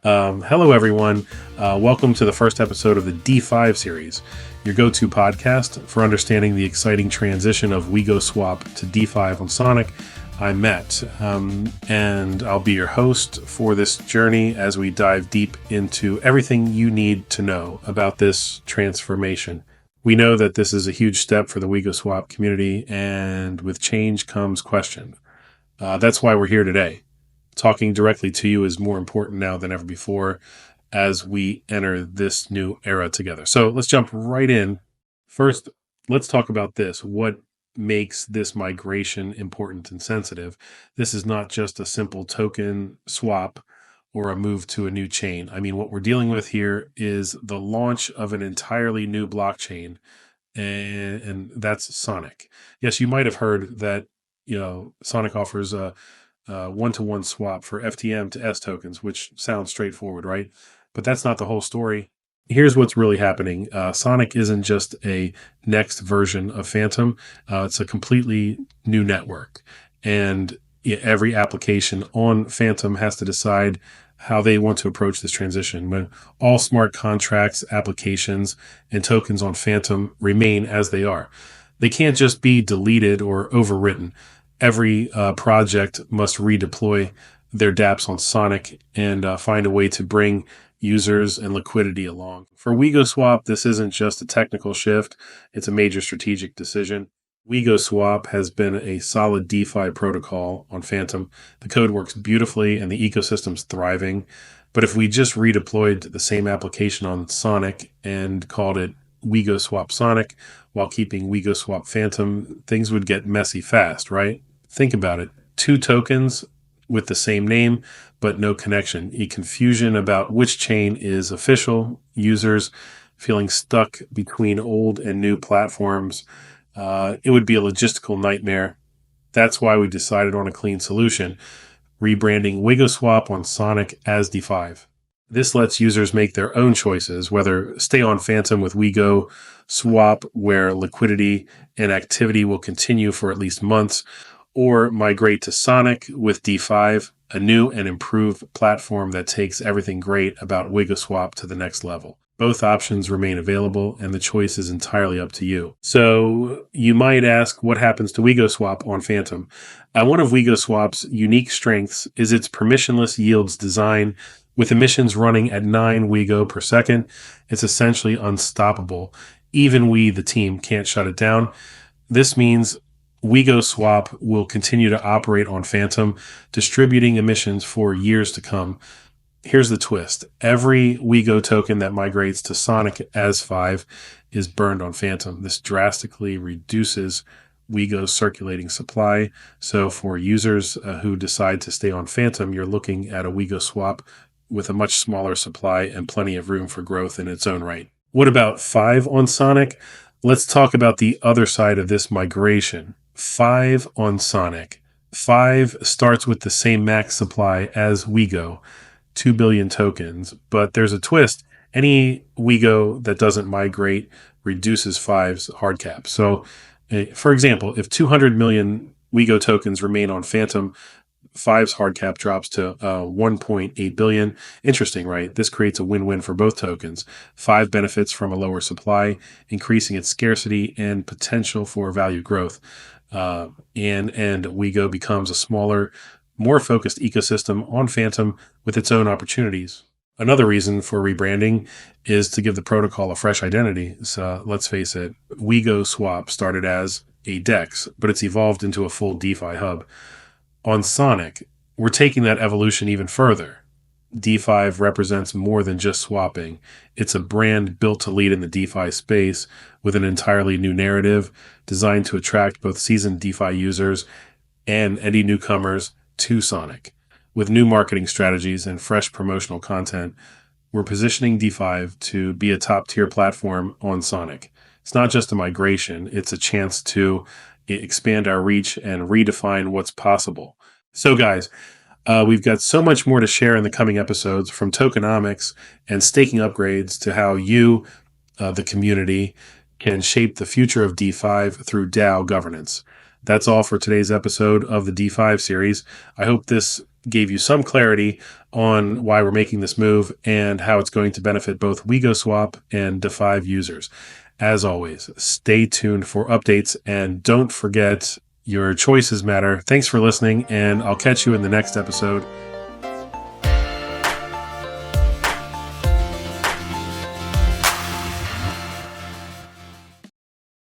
Hello, everyone. Welcome to the first episode of the DeFive series, your go-to podcast for understanding the exciting transition of WigoSwap to DeFive on Sonic. I'm Matt, and I'll be your host for this journey as we dive deep into everything you need to know about this transformation. We know that this is a huge step for the WigoSwap community, and with change comes question. That's why we're here today. Talking directly to you is more important now than ever before as we enter this new era together. So let's jump right in. First, let's talk about this. What makes this migration important and sensitive? This is not just a simple token swap or a move to a new chain. I mean, what we're dealing with here is the launch of an entirely new blockchain, and that's Sonic. Yes, you might have heard that, Sonic offers a one-to-one swap for FTM to S tokens, which sounds straightforward, right? But that's not the whole story. Here's what's really happening. Sonic isn't just a next version of Phantom. It's a completely new network. And every application on Phantom has to decide how they want to approach this transition. But all smart contracts, applications, and tokens on Phantom remain as they are. They can't just be deleted or overwritten. Every project must redeploy their dApps on Sonic and find a way to bring users and liquidity along. For WigoSwap, this isn't just a technical shift, it's a major strategic decision. WigoSwap has been a solid DeFi protocol on Phantom. The code works beautifully and the ecosystem's thriving. But if we just redeployed the same application on Sonic and called it WigoSwap Sonic while keeping WigoSwap Phantom, things would get messy fast, right? Think about it. 2 tokens with the same name, but no connection. A confusion about which chain is official, users feeling stuck between old and new platforms. It would be a logistical nightmare. That's why we decided on a clean solution, rebranding WigoSwap on Sonic as DeFive. This lets users make their own choices, whether stay on Phantom with WigoSwap, where liquidity and activity will continue for at least months, or migrate to Sonic with DeFive, a new and improved platform that takes everything great about WigoSwap to the next level. Both options remain available, and the choice is entirely up to you. So you might ask, what happens to WigoSwap on Phantom? One of WigoSwap's unique strengths is its permissionless yields design. With emissions running at 9 Wigo per second, it's essentially unstoppable. Even we, the team, can't shut it down. This means WigoSwap will continue to operate on Phantom, distributing emissions for years to come. Here's the twist. Every Wigo token that migrates to Sonic as 5 is burned on Phantom. This drastically reduces Wigo's circulating supply. So for users who decide to stay on Phantom, you're looking at a WigoSwap with a much smaller supply and plenty of room for growth in its own right. What about 5 on Sonic? Let's talk about the other side of this migration. 5 on Sonic. 5 starts with the same max supply as Wigo, 2 billion tokens, but there's a twist. Any Wigo that doesn't migrate reduces 5's hard cap. So, for example, if 200 million Wigo tokens remain on Phantom, 5's hard cap drops to 1.8 billion. Interesting, right? This creates a win-win for both tokens. 5 benefits from a lower supply, increasing its scarcity and potential for value growth. And Wigo becomes a smaller, more focused ecosystem on Phantom with its own opportunities. Another reason for rebranding is to give the protocol a fresh identity. So let's face it, WigoSwap started as a DEX, but it's evolved into a full DeFi hub. On Sonic, we're taking that evolution even further. DeFive represents more than just swapping. It's a brand built to lead in the DeFi space with an entirely new narrative designed to attract both seasoned DeFi users and any newcomers to Sonic. With new marketing strategies and fresh promotional content, we're positioning DeFive to be a top-tier platform on Sonic. It's not just a migration, it's a chance to expand our reach and redefine what's possible. So guys, we've got so much more to share in the coming episodes, from tokenomics and staking upgrades to how you, the community, can shape the future of DeFi through DAO governance. That's all for today's episode of the DeFive series. I hope this gave you some clarity on why we're making this move and how it's going to benefit both WigoSwap and DeFive users. As always, stay tuned for updates and don't forget, your choices matter. Thanks for listening, and I'll catch you in the next episode.